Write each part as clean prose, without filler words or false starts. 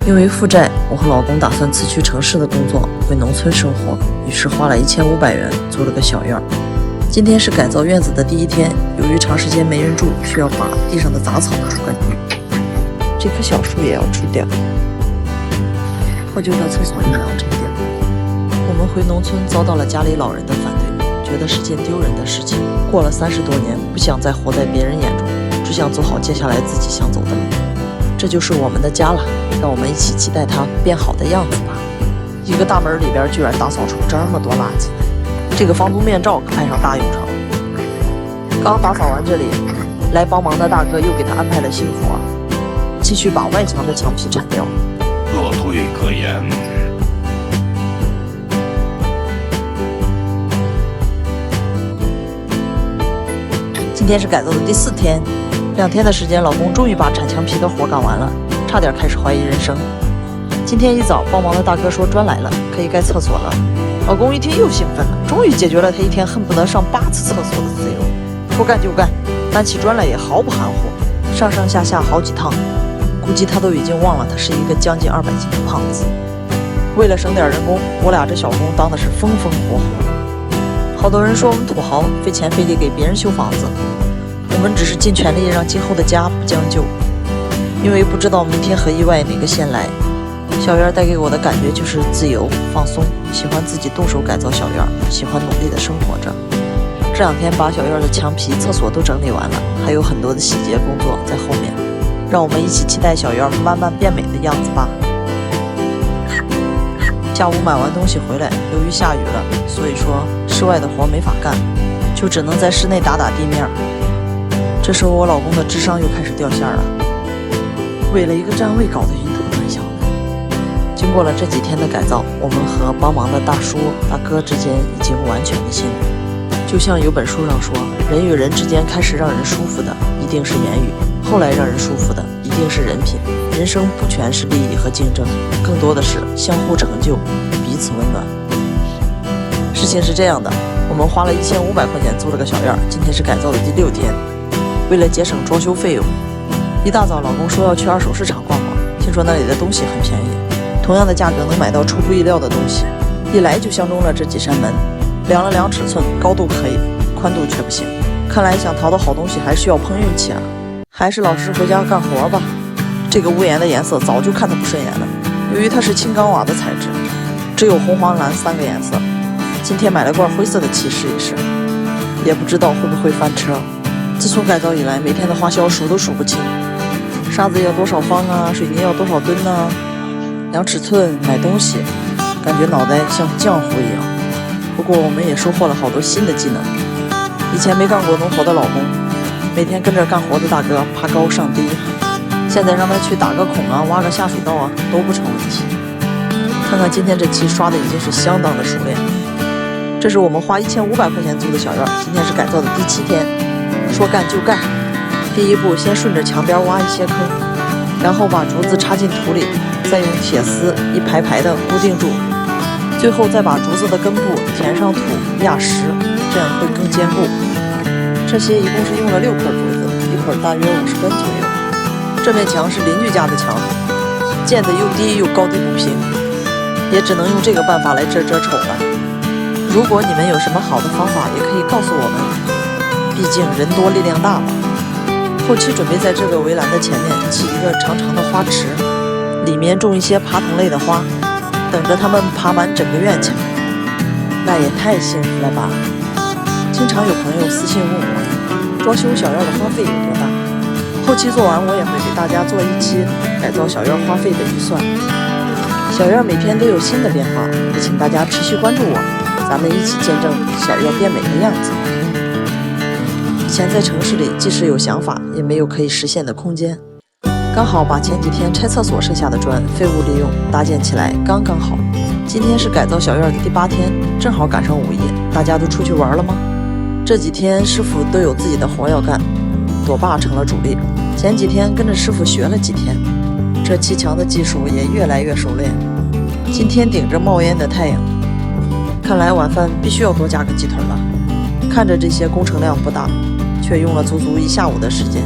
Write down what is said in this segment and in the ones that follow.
因为负债，我和老公打算辞去城市的工作，回农村生活，于是花了1500元租了个小院儿。今天是改造院子的第一天，由于长时间没人住，需要把地上的杂草除干净，这棵小树也要除掉，破旧的厕所也要拆掉。我们回农村遭到了家里老人的反对，觉得是件丢人的事情。过了30多年，不想再活在别人眼中，只想走好接下来自己想走的路。这就是我们的家了，让我们一起期待它变好的样子吧。一个大门里边居然打扫出这么多垃圾，这个防毒面罩可派上大用场了。刚打扫完这里，来帮忙的大哥又给他安排了新活，继续把外墙的墙皮铲掉。可退可延。今天是改造的第4天，2天的时间，老公终于把铲墙皮的活干完了，差点开始怀疑人生。今天一早，帮忙的大哥说砖来了，可以盖厕所了。老公一听又兴奋了，终于解决了他一天恨不得上8次厕所的自由。说干就干，搬起砖来也毫不含糊，上上下下好几趟，估计他都已经忘了他是一个将近200斤的胖子。为了省点人工，我俩这小工当的是风风火火。好多人说我们土豪，费钱费力给别人修房子，我们只是尽全力让今后的家不将就，因为不知道明天和意外哪个先来。小院带给我的感觉就是自由放松，喜欢自己动手改造小院，喜欢努力的生活着。这2天把小院的墙皮、厕所都整理完了，还有很多的细节工作在后面，让我们一起期待小院慢慢变美的样子吧。下午买完东西回来，由于下雨了，所以说室外的活没法干，就只能在室内打地面。这时候我老公的智商又开始掉线了，为了一个站位搞得晕头转向的。经过了这几天的改造，我们和帮忙的大叔、大哥之间已经完全的信任。就像有本书上说，人与人之间开始让人舒服的一定是言语，后来让人舒服的一定是人品。人生不全是利益和竞争，更多的是相互成就，彼此温暖。事情是这样的，我们花了1500块钱租了个小院，今天是改造的第6天。为了节省装修费用，一大早老公说要去二手市场逛逛，听说那里的东西很便宜，同样的价格能买到出乎意料的东西。一来就相中了这几扇门，量了量尺寸，高度可以，宽度却不行。看来想淘到好东西还需要碰运气啊，还是老实回家干活吧。这个屋檐的颜色早就看得不顺眼了，由于它是轻钢瓦的材质，只有红黄蓝3个颜色。今天买了罐灰色的漆试一试，也不知道会不会翻车。自从改造以来，每天的花销数都数不清，沙子要多少方啊，水泥要多少吨啊，量尺寸、买东西，感觉脑袋像浆糊一样。不过我们也收获了好多新的技能。以前没干过农活的老公，每天跟着干活的大哥爬高上低，现在让他去打个孔啊，挖个下水道啊，都不成问题。看看今天这漆刷的已经是相当的熟练。这是我们花1500块钱租的小院，今天是改造的第7天。说干就干，第一步先顺着墙边挖一些坑，然后把竹子插进土里，再用铁丝一排排的固定住，最后再把竹子的根部填上土压实，这样会更坚固。这些一共是用了6捆竹子，一捆大约50根左右。这面墙是邻居家的墙，建得又低又高低不平，也只能用这个办法来遮丑了。如果你们有什么好的方法，也可以告诉我们，毕竟人多力量大嘛。后期准备在这个围栏的前面起一个长长的花池，里面种一些爬藤类的花，等着它们爬满整个院墙。那也太幸福了吧！经常有朋友私信问我，装修小院的花费有多大？后期做完我也会给大家做一期改造小院花费的预算。小院每天都有新的变化，也请大家持续关注我，咱们一起见证小院变美的样子。以前在城市里，即使有想法，也没有可以实现的空间。刚好把前几天拆厕所剩下的砖废物利用，搭建起来刚刚好。今天是改造小院的第8天，正好赶上5一，大家都出去玩了吗？这几天师傅都有自己的活要干，朵爸成了主力。前几天跟着师傅学了几天，这砌墙的技术也越来越熟练。今天顶着冒烟的太阳，看来晚饭必须要多加个鸡腿了。看着这些工程量不大，却用了足足1下午的时间。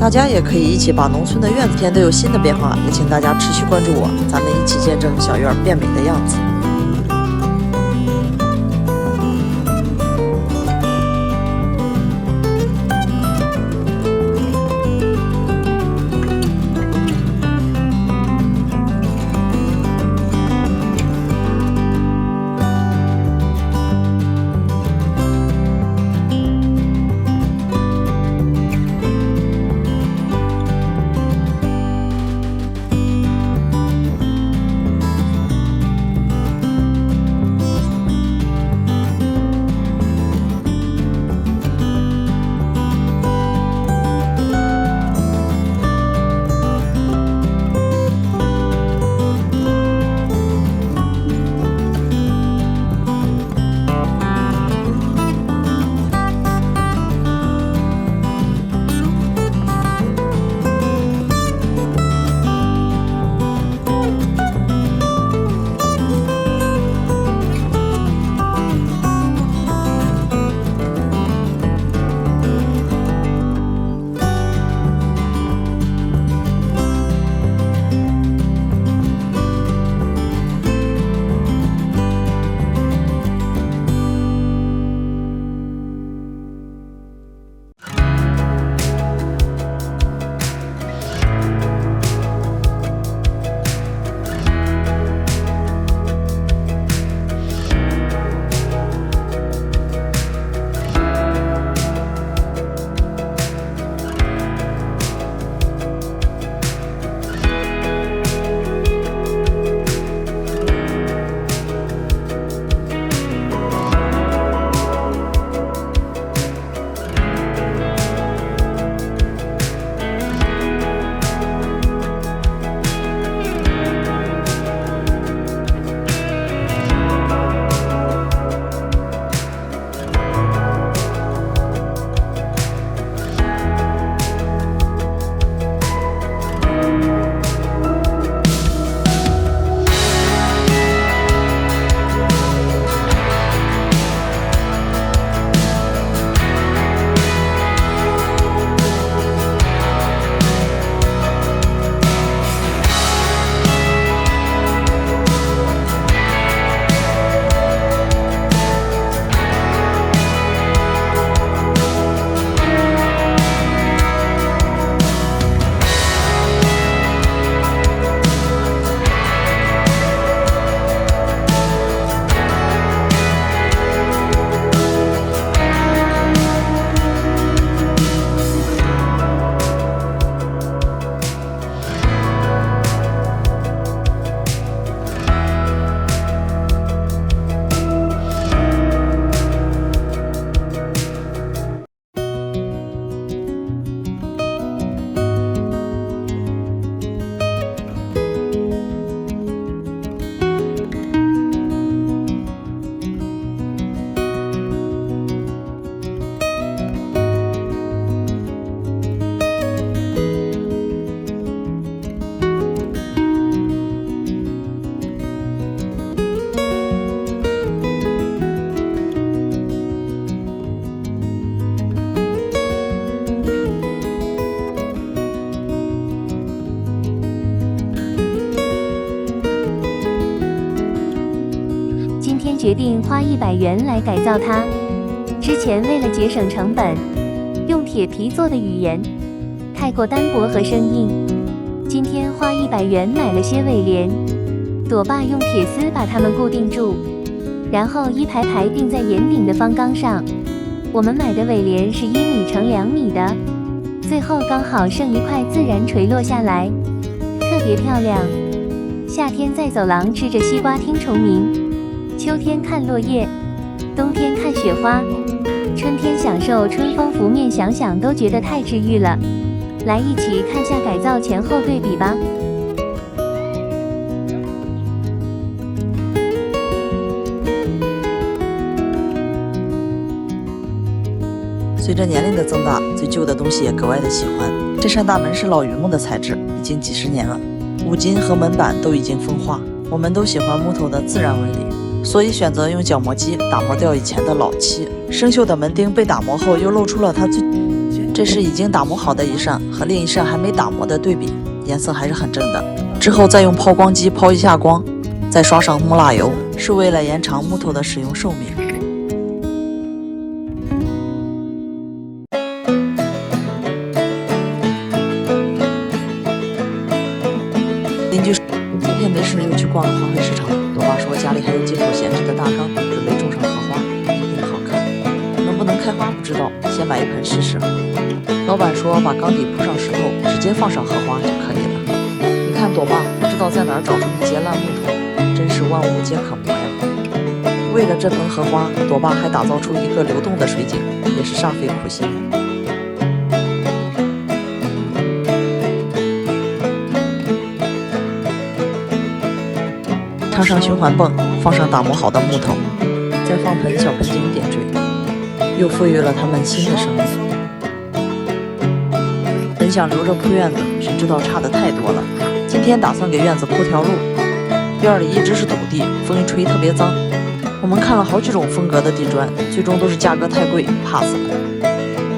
大家也可以一起把农村的院子天都有新的变化，也请大家持续关注我，咱们一起见证小院变美的样子。决定花100元来改造它。之前为了节省成本，用铁皮做的语言太过单薄和生硬。今天花100元买了些尾帘，朵爸用铁丝把它们固定住，然后一排排钉在檐顶的方缸上。我们买的尾帘是1米乘2米的，最后刚好剩一块自然垂落下来，特别漂亮。夏天在走廊吃着西瓜听虫鸣，秋天看落叶，冬天看雪花，春天享受春风拂面，想想都觉得太治愈了。来，一起看下改造前后对比吧。随着年龄的增大，对旧的东西也格外的喜欢。这扇大门是老榆木的材质，已经几十年了，五金和门板都已经风化。我们都喜欢木头的自然纹理，所以选择用角磨机打磨掉以前的老漆。生锈的门钉被打磨后，又露出了它最这是已经打磨好的一扇和另一扇还没打磨的对比，颜色还是很正的。之后再用抛光机抛一下光，再刷上木蜡油，是为了延长木头的使用寿命。邻居说今天没事又去逛了花卉市场。朵爸说家里还有几口闲置的大缸，准备种上荷花，一定好看。能不能开花不知道，先买一盆试试。老板说把缸底铺上石头，直接放上荷花就可以了。你看朵爸不知道在哪儿找出一截烂木头，真是万物皆可磨呀。为了这盆荷花，朵爸还打造出一个流动的水井，也是煞费苦心。插上循环泵，放上打磨好的木头，再放盆小盆景点缀，又赋予了它们新的生命。本想留着铺院子，谁知道差的太多了。今天打算给院子铺条路，院里一直是土地，风一吹特别脏。我们看了好几种风格的地砖，最终都是价格太贵，怕死了。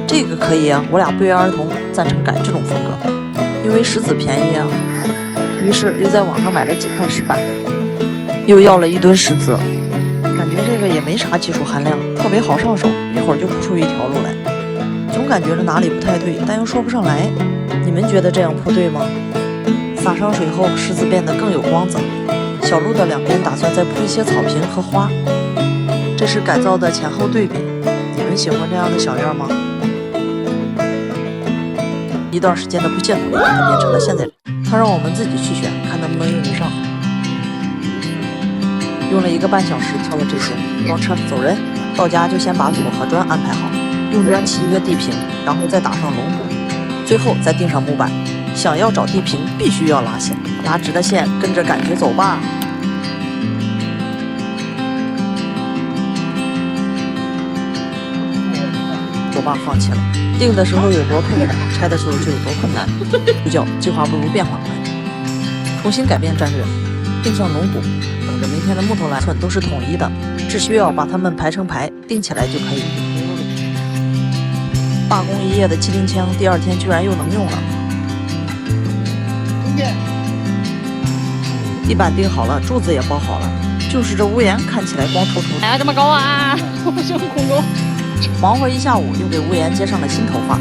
这个可以啊，我俩不约而同赞成改这种风格，因为石子便宜啊。于是又在网上买了几块石板，又要了一吨石子，感觉这个也没啥技术含量，特别好上手，一会儿就铺出一条路来。总感觉着哪里不太对，但又说不上来。你们觉得这样铺对吗？撒上水后，石子变得更有光泽。小路的两边打算再铺一些草坪和花，这是改造的前后对比。你们喜欢这样的小院吗？一段时间的不懈努力，它变成了现在。它让我们自己去选，看能不能用得上。用了1个半小时挑了这些，装车走人。到家就先把土和砖安排好，用砖砌一个地坪，然后再打上龙骨，最后再钉上木板。想要找地坪，必须要拉线，拉直了线，跟着感觉走吧。朵爸放弃了，钉的时候有多痛苦，拆的时候就有多困难。不叫计划不如变化快，重新改变战略，钉上龙骨，等着明天的木头来寸都是统一的，只需要把它们排成排，钉起来就可以。罢工1夜的气钉枪，第2天居然又能用了。地板钉好了，柱子也包好了，就是这屋檐看起来光秃秃。哎呀，这么高啊！我想恐高。忙活一下午，又给屋檐接上了新头发。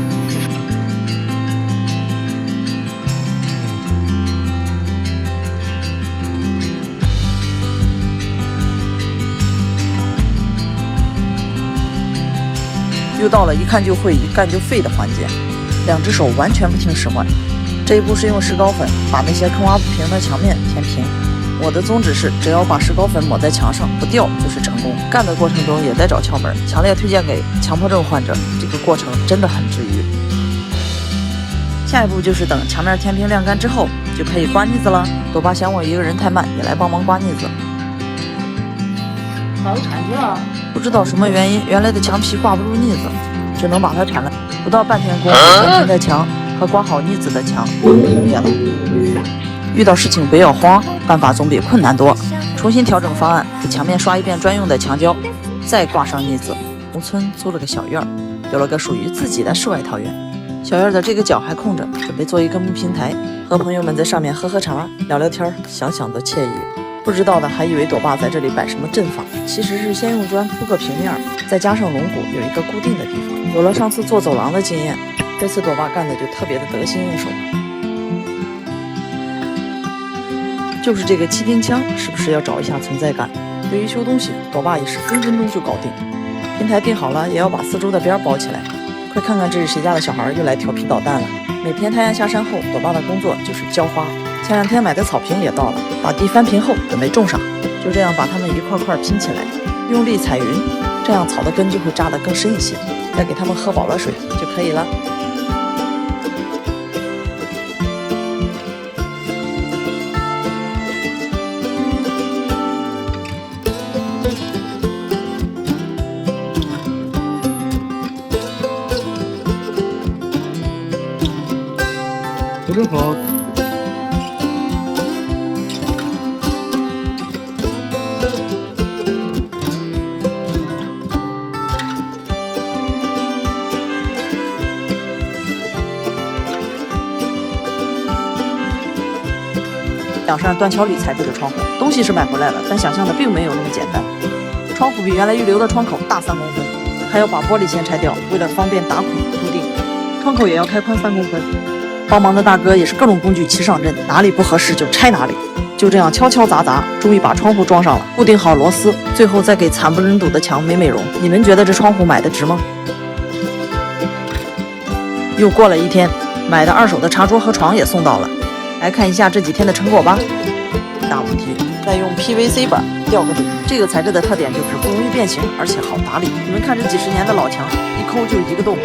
又到了一看就会、一干就废的环节，2只手完全不听使唤。这一步是用石膏粉把那些坑洼不平的墙面填平。我的宗旨是，只要把石膏粉抹在墙上不掉就是成功。干的过程中也在找窍门，强烈推荐给强迫症患者，这个过程真的很治愈。下一步就是等墙面填平晾干之后，就可以刮腻子了。朵爸嫌我一个人太慢，也来帮忙刮腻子。把它铲去了。不知道什么原因，原来的墙皮挂不住腻子，只能把它铲了。不到半天功夫，填平的墙和刮好腻子的墙平撇了。遇到事情不要慌，办法总比困难多。重新调整方案，给墙面刷一遍专用的墙胶，再挂上腻子。农村租了个小院儿，有了个属于自己的世外桃源。小院的这个角还空着，准备做一个木平台，和朋友们在上面喝喝茶、聊聊天，想想都惬意。不知道的还以为朵爸在这里摆什么阵法，其实是先用砖铺个平面，再加上龙骨，有一个固定的地方。有了上次做走廊的经验，这次朵爸干的就特别的得心应手。就是这个气钉枪，是不是要找一下存在感？对于修东西，朵爸也是分分钟就搞定。平台钉好了，也要把四周的边包起来。快看看这是谁家的小孩又来调皮捣蛋了。每天太阳下山后，朵爸的工作就是浇花。前2天买的草坪也到了，把地翻平后准备种上。就这样把它们一块块拼起来，用力踩匀，这样草的根就会扎得更深一些。再给它们喝饱了水就可以了。真好。挡上断桥铝材质的窗户。东西是买回来了，但想象的并没有那么简单。窗户比原来预留的窗口大3公分，还要把玻璃先拆掉，为了方便打孔固定。窗口也要开宽3公分。帮忙的大哥也是各种工具齐上阵，哪里不合适就拆哪里。就这样敲敲砸砸，终于把窗户装上了，固定好螺丝，最后再给惨不忍睹的墙美容。你们觉得这窗户买的值吗？又过了1天，买的2手的茶桌和床也送到了。来看一下这几天的成果吧。大问题，再用 PVC 板吊个顶。这个材质的特点就是不容易变形，而且好打理。你们看这几十年的老墙，一抠就1个洞。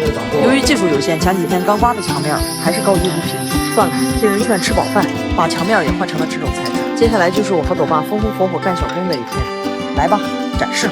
由于技术有限，前几天刚刮的墙面还是高低不平。算了，听人劝吃饱饭，把墙面也换成了这种材质。接下来就是我和朵爸风风火火干小工的一天。来吧，展示。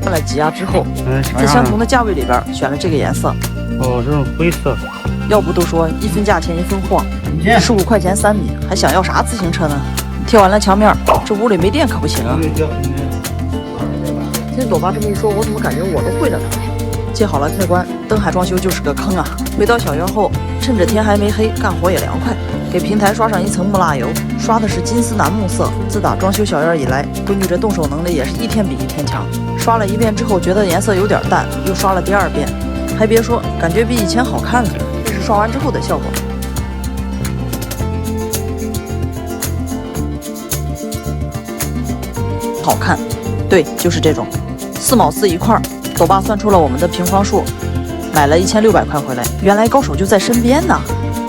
换了挤压之后，在相同的价位里边选了这个颜色。哦，这种灰色。要不都说1分价钱1分货，15块钱3米，还想要啥自行车呢？贴完了墙面，这屋里没电可不行啊。听朵爸这么一说，我怎么感觉我都会了呢？接好了开关，灯海装修就是个坑啊！回到小院后，趁着天还没黑，干活也凉快。给平台刷上一层木蜡油，刷的是金丝楠木色。自打装修小院以来，闺女这动手能力也是一天比一天强。刷了1遍之后，觉得颜色有点淡，又刷了第2遍。还别说，感觉比以前好看了。这是刷完之后的效果。好看，对，就是这种，4毛4一块。朵爸算出了我们的平方数，买了1600块回来。原来高手就在身边呢。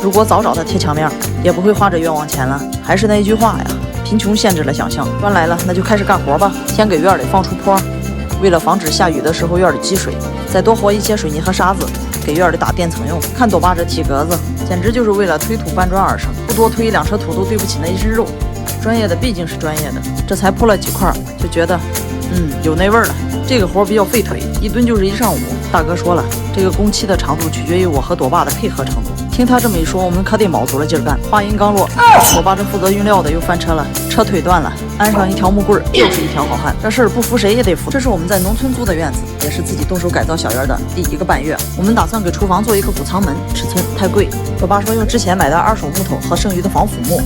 如果早找他贴墙面，也不会花这冤枉钱了。还是那一句话呀，贫穷限制了想象。端来了，那就开始干活吧。先给院里放出坡，为了防止下雨的时候院里积水，再多和一些水泥和沙子，给院里打垫层用。看朵爸这体格子，简直就是为了推土搬砖而生，不多推1-2车土都对不起那一身肉。专业的毕竟是专业的，这才铺了几块，就觉得，有那味儿了。这个活比较费腿，一蹲就是1上午。大哥说了，这个工期的长度取决于我和朵爸的配合程度。听他这么一说，我们可得卯足了劲儿干。话音刚落，朵爸这负责运料的又翻车了，车腿断了，安上一条木棍，又是一条好汉。这事儿不服谁也得服。这是我们在农村租的院子，也是自己动手改造小院的第1个半月。我们打算给厨房做一个谷仓门，尺寸太贵。朵爸说用之前买的2手木头和剩余的防腐木，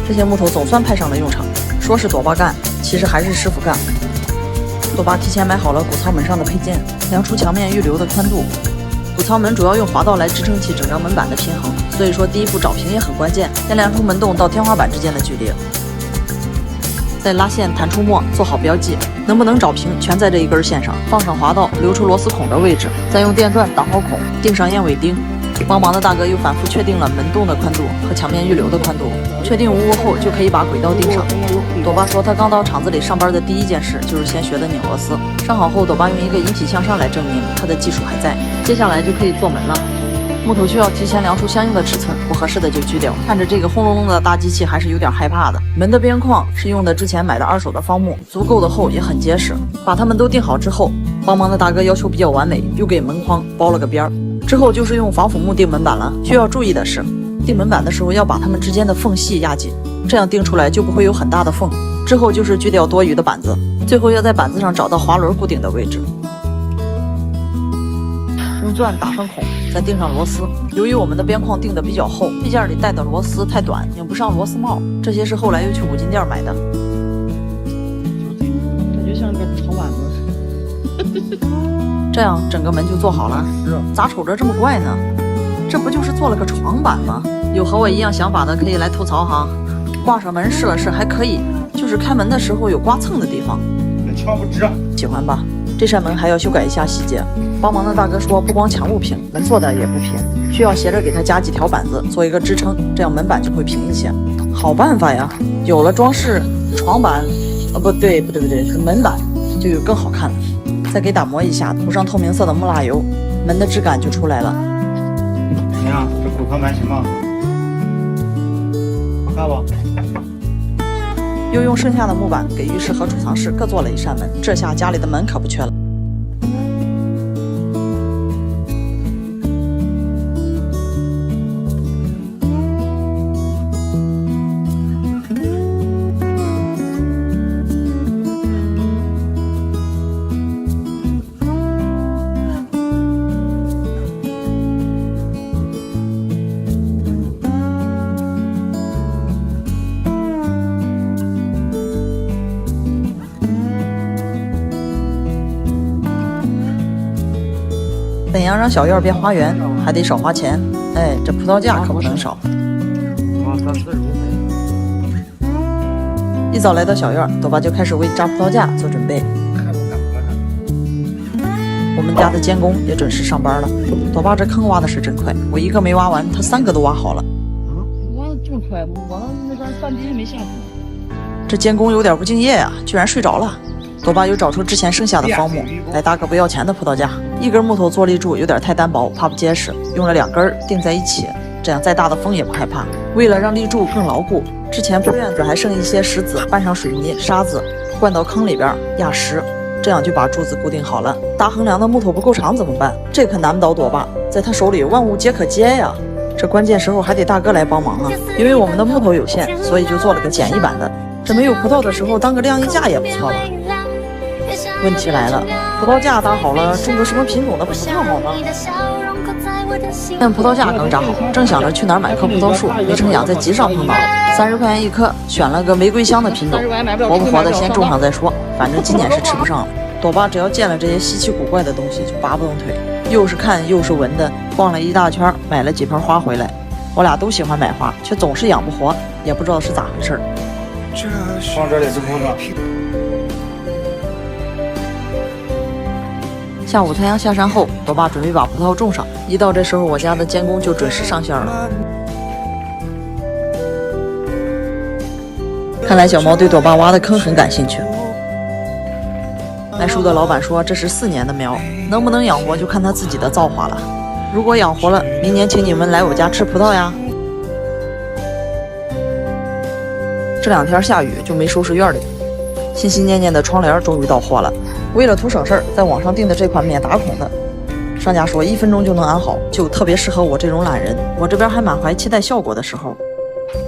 这些木头总算派上了用场。说是朵爸干，其实还是师傅干。朵爸提前买好了谷仓门上的配件，量出墙面预留的宽度。谷仓门主要用滑道来支撑起整张门板的平衡，所以说第一步找平也很关键，先量出门洞到天花板之间的距离，再拉线弹出墨，做好标记，能不能找平全在这一根线上。放上滑道，留出螺丝孔的位置，再用电钻打好孔，钉上燕尾钉。帮忙的大哥又反复确定了门洞的宽度和墙面预留的宽度，确定无误后就可以把轨道钉上。朵爸说他刚到厂子里上班的第1件事就是先学的拧螺丝，上好后朵爸用一个引体向上来证明他的技术还在。接下来就可以做门了，木头需要提前量出相应的尺寸，不合适的就锯掉。看着这个轰隆隆的大机器还是有点害怕的。门的边框是用的之前买的2手的方木，足够的厚也很结实。把它们都钉好之后，帮忙的大哥要求比较完美，又给门框包了个边儿。之后就是用防腐木钉门板了。需要注意的是，钉门板的时候要把它们之间的缝隙压紧，这样钉出来就不会有很大的缝。之后就是锯掉多余的板子，最后要在板子上找到滑轮固定的位置，用钻打上孔，再钉上螺丝。由于我们的边框钉得比较厚，配件里带的螺丝太短，拧不上螺丝帽，这些是后来又去五金店买的。感觉像个床板子。这样整个门就做好了。咋瞅着这么怪呢？这不就是做了个床板吗？有和我一样想法的可以来吐槽哈。挂上门试了试还可以，就是开门的时候有刮蹭的地方。那墙不直，喜欢吧？这扇门还要修改一下细节。帮忙的大哥说，不光墙不平，门做的也不平。需要斜着给它加几条板子做一个支撑，这样门板就会平一些。好办法呀，有了装饰，床板，不对，是门板就有更好看了。再给打磨一下，涂上透明色的木蜡油，门的质感就出来了。怎么样？这骨盆门行吗？好看不？又用剩下的木板给浴室和储藏室各做了一扇门，这下家里的门可不缺了。本阳让小院变花园，还得少花钱。哎，这葡萄架可不能少。一早来到小院，朵爸就开始为扎葡萄架做准备。我们家的监工也准时上班了。朵爸这坑挖的是真快，我一个没挖完，他3个都挖好了。挖的这么快，我那边饭地还没下去。这监工有点不敬业呀，居然睡着了。朵爸又找出之前剩下的方木来搭个不要钱的葡萄架，一根木头坐立柱有点太单薄，怕不结实，用了2根钉在一起，这样再大的风也不害怕。为了让立柱更牢固，之前铺院子还剩一些石子，拌上水泥、沙子，灌到坑里边压实，这样就把柱子固定好了。大横梁的木头不够长怎么办？这可难不倒朵爸，在他手里万物皆可接呀。这关键时候还得大哥来帮忙啊，因为我们的木头有限，所以就做了个简易版的。这没有葡萄的时候当个晾衣架也不错吧。问题来了，葡萄架搭好了，种个什么品种的葡萄好呢？见葡萄架刚扎好，正想着去哪儿买棵葡萄树，没成想在集上碰到了，30块钱一棵，选了个玫瑰香的品种，活不活的先种上再说，反正今年是吃不上了。朵爸只要见了这些稀奇古怪的东西就拔不动腿，又是看又是闻的，逛了一大圈，买了几盆花回来。我俩都喜欢买花，却总是养不活，也不知道是咋回事。放这里就够了。下午太阳下山后，朵爸准备把葡萄种上。一到这时候，我家的监工就准时上线了。看来小毛对朵爸挖的坑很感兴趣。卖树的老板说这是4年的苗，能不能养活就看他自己的造化了。如果养活了，明年请你们来我家吃葡萄呀。这2天下雨就没收拾院里，心心念念的窗帘终于到货了。为了图省事儿，在网上订的这款免打孔的，商家说1分钟就能安好，就特别适合我这种懒人。我这边还满怀期待效果的时候，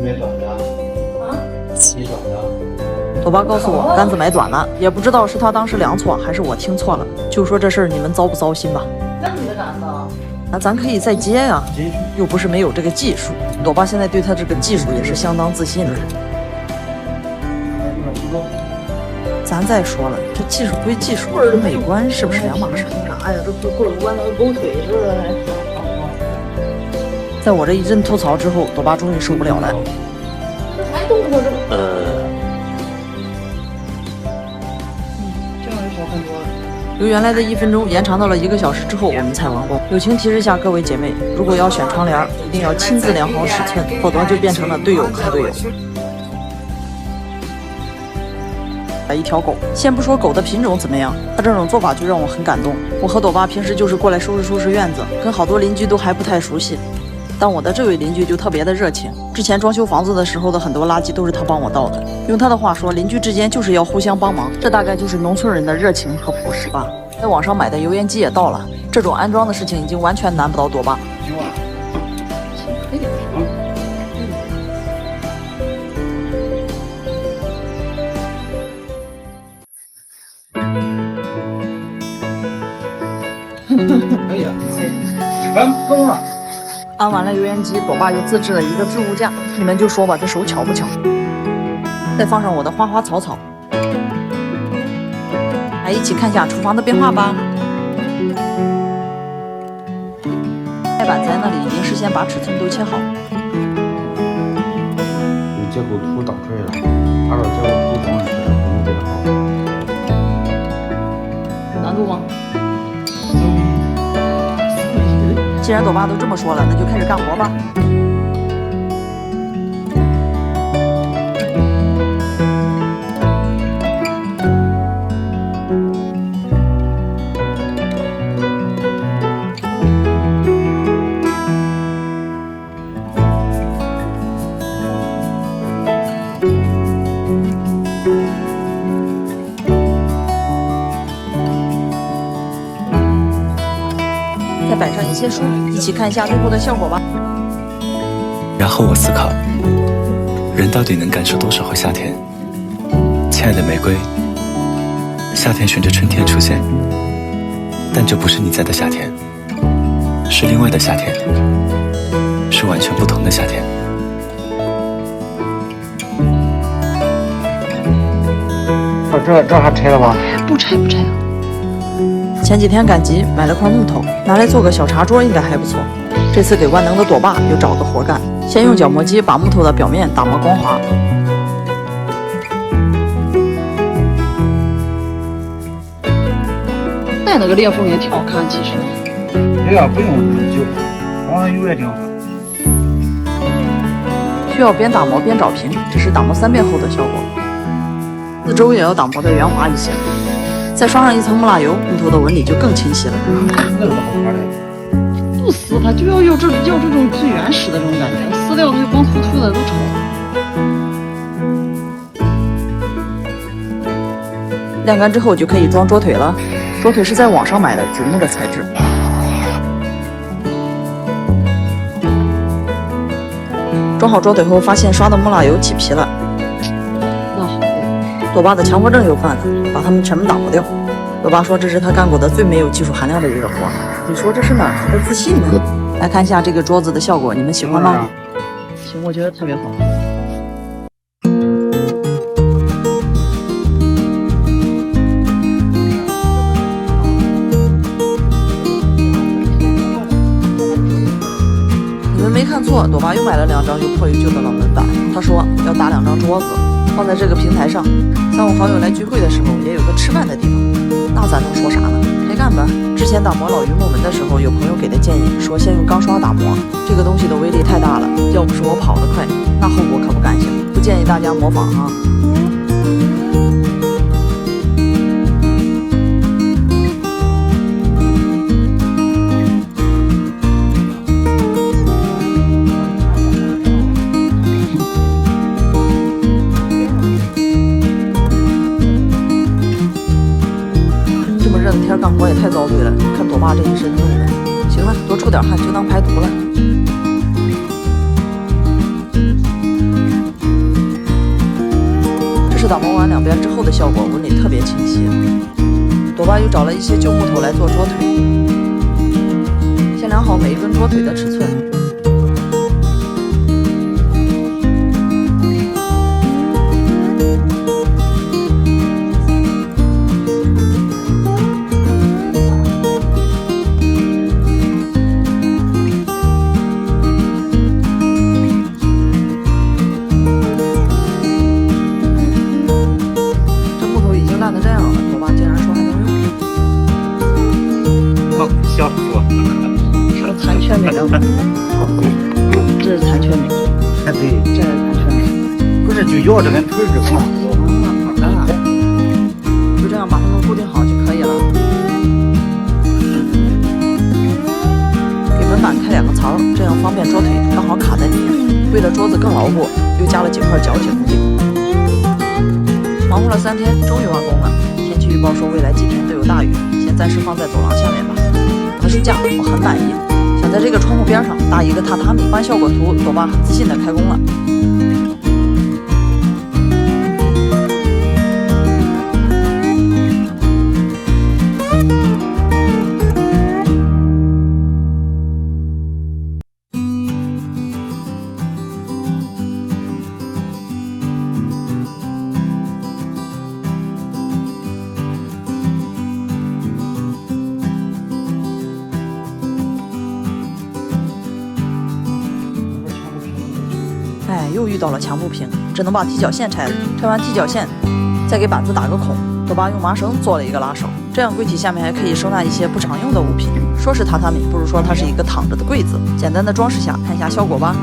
没短的啊？你短的？朵爸告诉我杆子买短了，也不知道是他当时量错还是我听错了。就说这事儿你们糟不糟心吧？那你的杆子？那咱可以再接呀，又不是没有这个技术。朵爸现在对他这个技术也是相当自信的。咱再说了，这技术归技术，跟美观是不是2码事？啥呀？这不过关了狗腿似的。在我这一阵吐槽之后，朵爸终于受不了了。这还动过这个？这样就好看多了。由原来的1分钟延长到了1个小时之后，我们才完工。友情提示下各位姐妹，如果要选窗帘，一定要亲自量好尺寸，否则就变成了队友坑队友。一条狗，先不说狗的品种怎么样，它这种做法就让我很感动。我和朵爸平时就是过来收拾院子，跟好多邻居都还不太熟悉，但我的这位邻居就特别的热情。之前装修房子的时候的很多垃圾都是他帮我倒的。用他的话说，邻居之间就是要互相帮忙，这大概就是农村人的热情和朴实吧。在网上买的油烟机也到了，这种安装的事情已经完全难不倒朵爸。可以啊，完工了。安完了油烟机，朵爸又自制了一个置物架，你们就说吧，这手巧不巧？再放上我的花花草草，来一起看下厨房的变化吧。盖板在那里已经事先把尺寸都切好。有接口图导出来了，按照接口图装上去了，不用这个好。难度吗？接既然朵爸都这么说了，那就开始干活吧。再摆上一些书，一起看一下最后的效果吧。然后我思考，人到底能感受多少回夏天？亲爱的玫瑰，夏天循着春天出现，但这不是你在的夏天，是另外的夏天，是完全不同的夏天。这还拆了吧？不拆不拆。前几天赶集买了块木头，拿来做个小茶桌应该还不错。这次给万能的朵爸又找个活干，先用角磨机把木头的表面打磨光滑。带那个裂缝也挺好看，其实。这个不用就，往上油也挺好。需要边打磨边找平，这是打磨3遍后的效果。四周也要打磨的圆滑一些。再刷上一层木蜡油，木头的纹理就更清晰了。那个好看的。不撕它就要这种最原始的这种感觉，撕掉它就光秃秃的，都丑。晾干之后就可以装桌腿了。桌腿是在网上买的，榉木的材质。装好桌腿后，发现刷的木蜡油起皮了。那好。朵爸的强迫症又犯了，把它们全部打磨掉。朵爸说这是他干过的最没有技术含量的一个活。你说这是哪来的自信呢？来看一下这个桌子的效果，你们喜欢吗？行，我觉得特别好。你们没看错，朵爸又买了2张又破又旧的老门板。他说要搭2张桌子，放在这个平台上，3、5好友来聚会的时候也有个吃饭的地方。那咱能说啥呢？开干吧！之前打磨老榆木门的时候，有朋友给的建议说先用钢刷打磨，这个东西的威力太大了，要不是我跑得快，那后果可不敢想，不建议大家模仿啊。这么天干活也太遭罪了，看朵爸这一身弄的。行了，多出点汗就当排毒了。这是打磨完2边之后的效果，纹理特别清晰。朵爸又找了一些旧木头来做桌腿，先量好每一根桌腿的尺寸。烂成这样了，朵爸竟然说还能用。笑死我！这残缺美了吗？这是残缺美。哎，对，这是残缺美。不是就要这根腿儿就好。啊，就这样把它们固定好就可以了。给门板开2个槽，这样方便桌腿刚好卡在里面。为了桌子更牢固，又加了几块角紧固定。忙活了3天，终于完工了。天气预报说未来几天都有大雨，先暂时放在走廊下面吧。我的书架我很满意，想在这个窗户边上搭一个榻榻米。看完效果图，朵爸很自信的开工了。哎，又遇到了墙不平，只能把踢脚线拆了。拆完踢脚线，再给板子打个孔，朵巴用麻绳做了一个拉手，这样柜体下面还可以收纳一些不常用的物品。说是榻榻米，不如说它是一个躺着的柜子。简单的装饰下，看一下效果吧。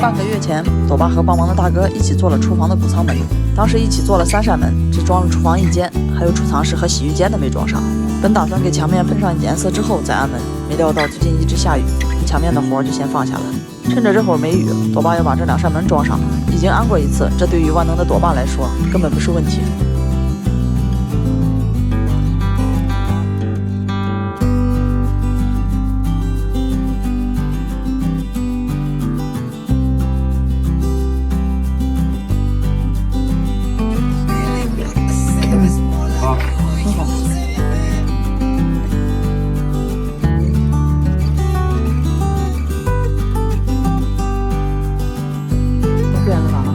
半个月前，朵巴和帮忙的大哥一起做了厨房的谷仓门，当时一起做了3扇门，只装了厨房1间，还有储藏室和洗浴间的没装上。本打算给墙面喷上颜色之后再安门，没料到最近一直下雨，喷墙面的活就先放下了。趁着这会儿没雨，朵巴要把这2扇门装上。已经安过一次，这对于万能的朵巴来说根本不是问题。很好。变了啥了？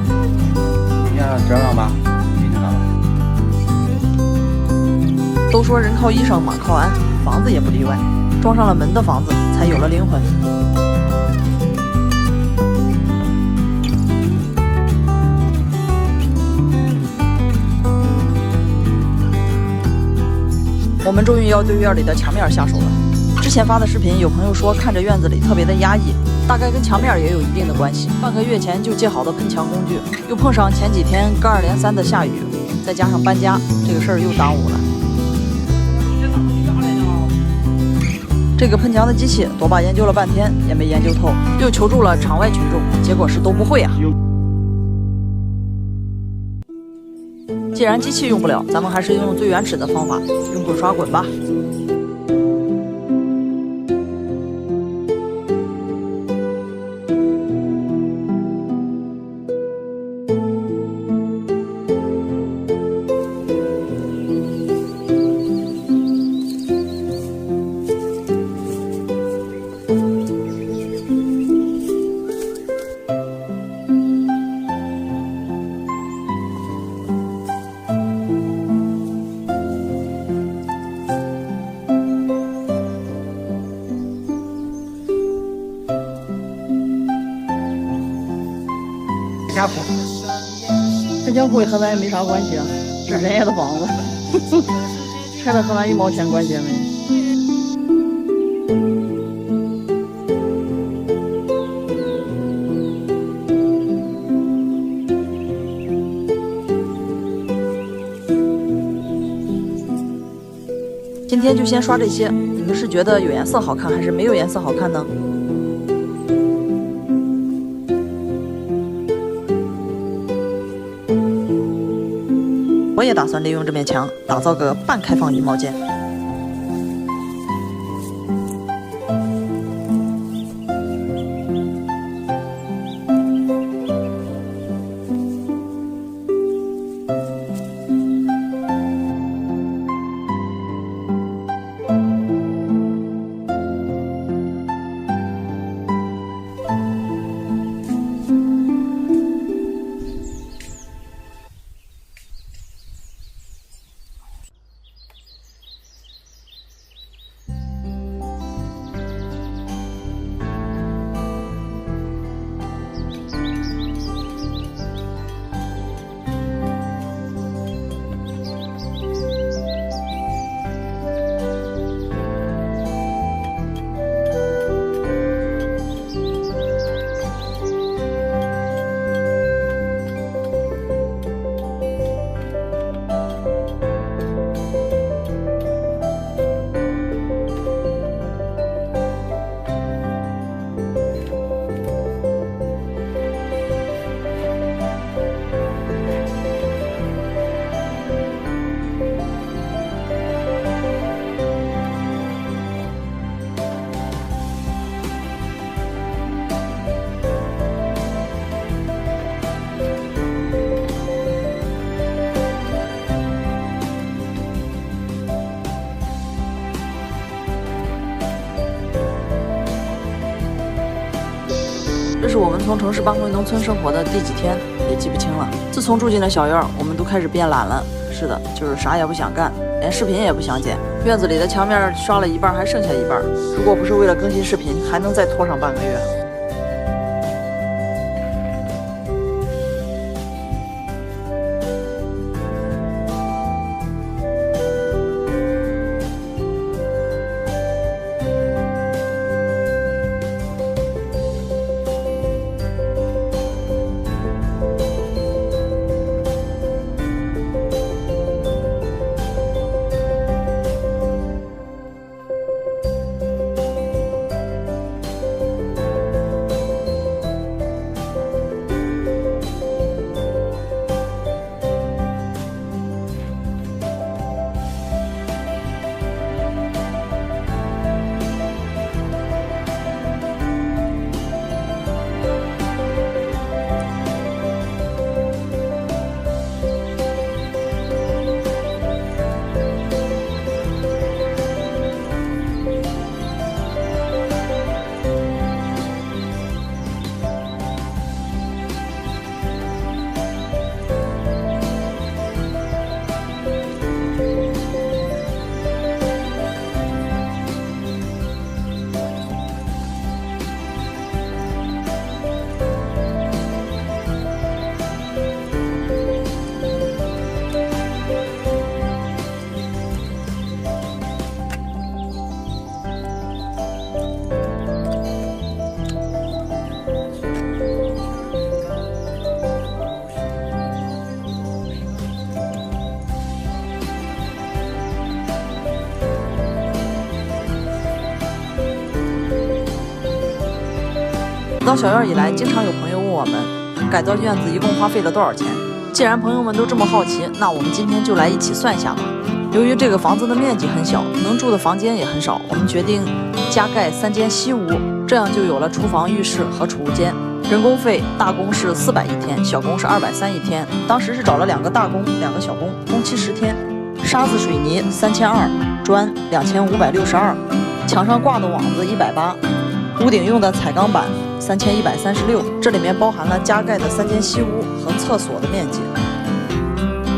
明天这样吧，明天了。都说人靠衣裳，马靠鞍，房子也不例外。装上了门的房子，才有了灵魂。我们终于要对院里的墙面下手了。之前发的视频，有朋友说看着院子里特别的压抑，大概跟墙面也有一定的关系。半个月前就借好的喷墙工具，又碰上前几天接二连三的下雨，再加上搬家，这个事儿又耽误了。这个喷墙的机器，朵巴研究了半天也没研究透，又求助了场外群众，结果是都不会啊。既然机器用不了，咱们还是用最原始的方法，用滚刷滚吧。家谱，这家谱和咱也没啥关系啊，是人家的房子，拆的和咱1毛钱关系也没。今天就先刷这些，你们是觉得有颜色好看，还是没有颜色好看呢？我也打算利用这面墙打造个半开放衣帽间。这是我们从城市搬回农村生活的第几天，也记不清了。自从住进了小院，我们都开始变懒了，似的，就是啥也不想干，连视频也不想剪。院子里的墙面刷了一半，还剩下一半。如果不是为了更新视频，还能再拖上半个月。到小院以来，经常有朋友问我们，改造院子一共花费了多少钱？既然朋友们都这么好奇，那我们今天就来一起算一下吧。由于这个房子的面积很小，能住的房间也很少，我们决定加盖3间西屋，这样就有了厨房、浴室和储物间。人工费大工是400一天，小工是230一天。当时是找了2个大工，2个小工，工期10天。沙子、水泥3200，砖2562，墙上挂的网子180，屋顶用的彩钢板3136，这里面包含了加盖的3间西屋和厕所的面积。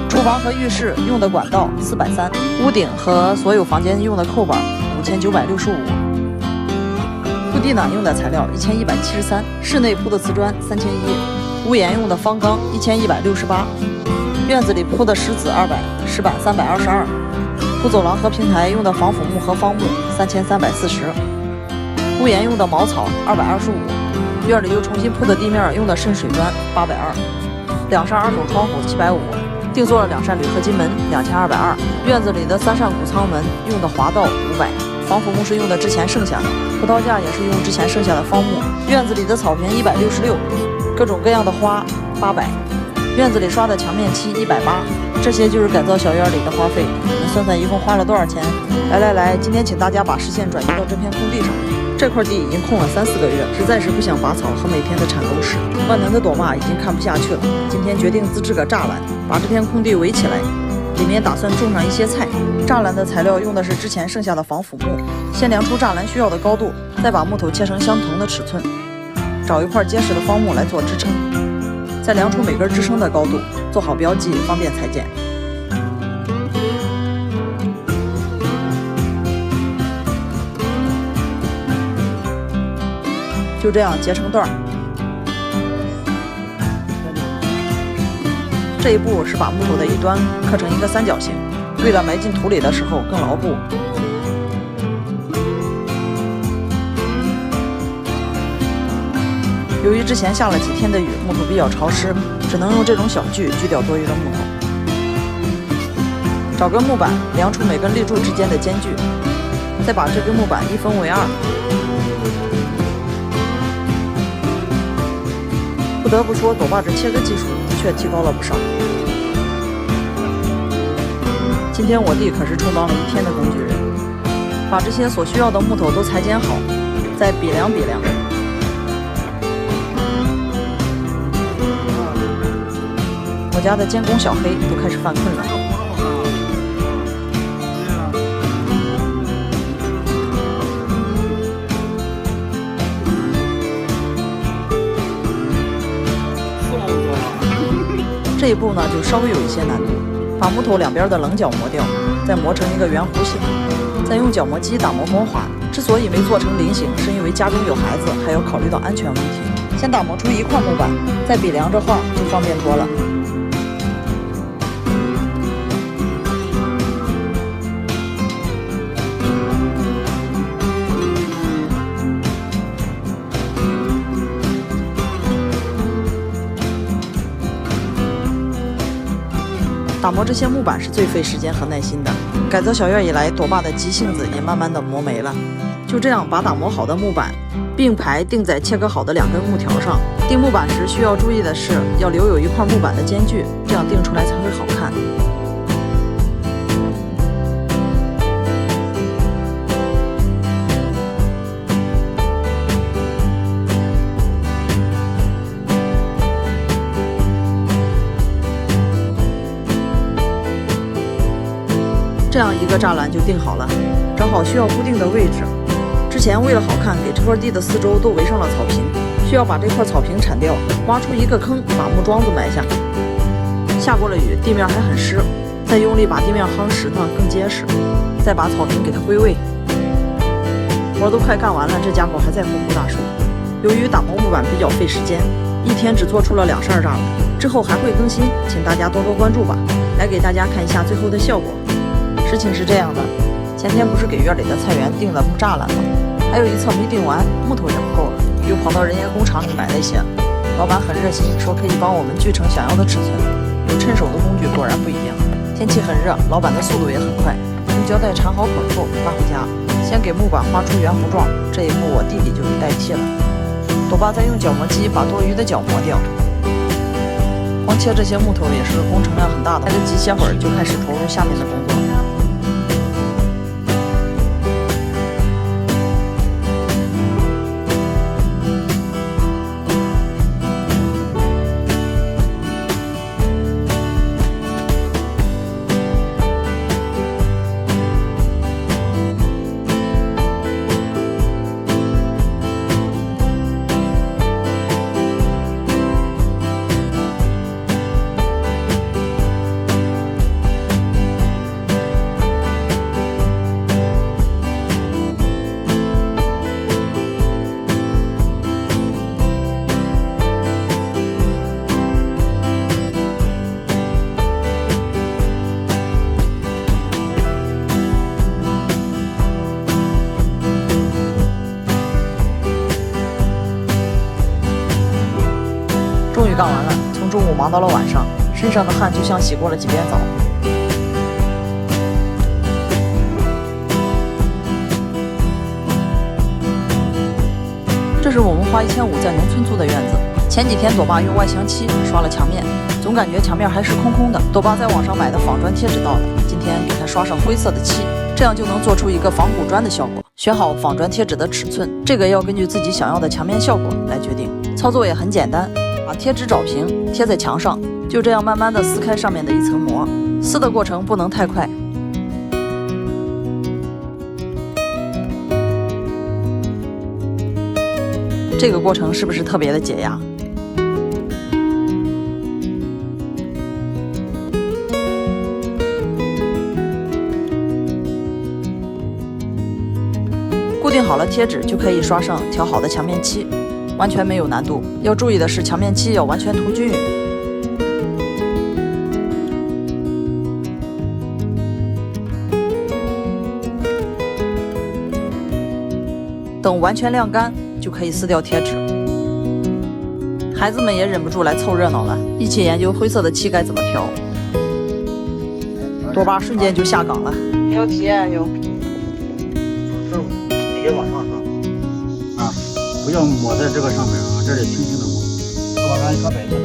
厨房和浴室用的管道430，屋顶和所有房间用的扣板5965。铺地暖用的材料1173，室内铺的瓷砖3100，屋檐用的方钢1168，院子里铺的石子200，石板322，铺走廊和平台用的防腐木和方木3340，屋檐用的茅草225，院里又重新铺的地面用的渗水砖820，2扇二手窗户750，定做了2扇铝合金门2220，院子里的3扇谷仓门用的滑道500，防腐木是用的之前剩下的，葡萄架也是用之前剩下的方木，院子里的草坪166，各种各样的花800，院子里刷的墙面漆180，这些就是改造小院里的花费。你们算算一共花了多少钱？来，今天请大家把视线转移到这片空地上。这块地已经空了3-4个月，实在是不想拔草和每天的铲狗屎。万能的朵妈已经看不下去了，今天决定自制个栅栏，把这片空地围起来，里面打算种上一些菜。栅栏的材料用的是之前剩下的防腐木，先量出栅栏需要的高度，再把木头切成相同的尺寸，找一块结实的方木来做支撑，再量出每根支撑的高度，做好标记，方便裁剪。就这样截成段儿。这一步是把木头的一端刻成一个三角形，为了埋进土里的时候更牢固。由于之前下了几天的雨，木头比较潮湿，只能用这种小锯锯掉多余的木头。找根木板，量出每根立柱之间的间距，再把这根木板一分为2。不得不说，朵爸这切割技术的确提高了不少。今天我弟可是充当了1天的工具人，把这些所需要的木头都裁剪好，再比量。我家的监工小黑都开始犯困了。这一步呢，就稍微有一些难度。把木头两边的棱角磨掉，再磨成一个圆弧形，再用角磨机打磨光滑。之所以没做成菱形，是因为家中有孩子，还要考虑到安全问题。先打磨出一块木板，再比量着画，就方便多了。打磨这些木板是最费时间和耐心的。改造小院以来，朵爸的急性子也慢慢的磨没了。就这样，把打磨好的木板并排钉在切割好的2根木条上。钉木板时需要注意的是，要留有一块木板的间距，这样钉出来才会好看。这样一个栅栏就钉好了，找好需要固定的位置。之前为了好看，给这块地的4周都围上了草坪，需要把这块草坪铲掉，挖出一个坑，把木桩子埋下。下过了雨，地面还很湿，再用力把地面夯实呢，更结实。再把草坪给它归位。活都快干完了，这家伙还在呼呼大睡。由于打磨木板比较费时间，一天只做出了2扇栅栏，之后还会更新，请大家多多关注吧。来给大家看一下最后的效果。事情是这样的，前天不是给院里的菜园钉了木栅栏吗？还有一侧没钉完，木头也不够了，又跑到人家工厂里买了一些。老板很热心，说可以帮我们锯成想要的尺寸。有趁手的工具果然不一样。天气很热，老板的速度也很快，用胶带缠好口后拉回家，先给木板画出圆弧状。这一步我弟弟就给代替了。朵爸再用角磨机把多余的角磨掉。光切这些木头也是工程量很大的，来得及歇会儿就开始投入下面的工作。终于干完了，从中午忙到了晚上，身上的汗就像洗过了几遍澡。这是我们花1500在农村租的院子。前几天朵爸用外墙漆刷了墙面，总感觉墙面还是空空的。朵爸在网上买的仿砖贴纸到了，今天给它刷上灰色的漆，这样就能做出一个仿古砖的效果。选好仿砖贴纸的尺寸，这个要根据自己想要的墙面效果来决定。操作也很简单，把贴纸找平，贴在墙上，就这样慢慢的撕开上面的一层膜。撕的过程不能太快。这个过程是不是特别的解压？固定好了贴纸，就可以刷上调好的墙面漆，完全没有难度。要注意的是，墙面漆要完全涂均匀。等完全晾干，就可以撕掉贴纸。孩子们也忍不住来凑热闹了，一起研究灰色的漆该怎么调。朵爸瞬间就下岗了，要体验有。直接往上刷啊，不要抹在这个上面啊，这里轻轻的抹，往上一刷白色的。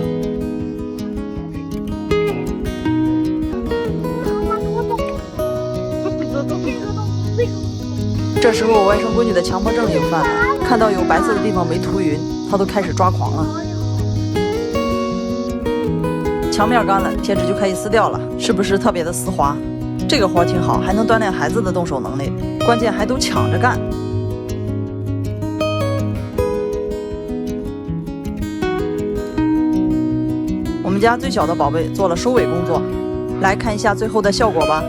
这时候我外甥闺女的强迫症又犯了，看到有白色的地方没涂匀，她都开始抓狂了。墙面干了，贴纸就可以撕掉了，是不是特别的丝滑？这个活挺好，还能锻炼孩子的动手能力，关键还都抢着干。我们家最小的宝贝做了收尾工作，来看一下最后的效果吧。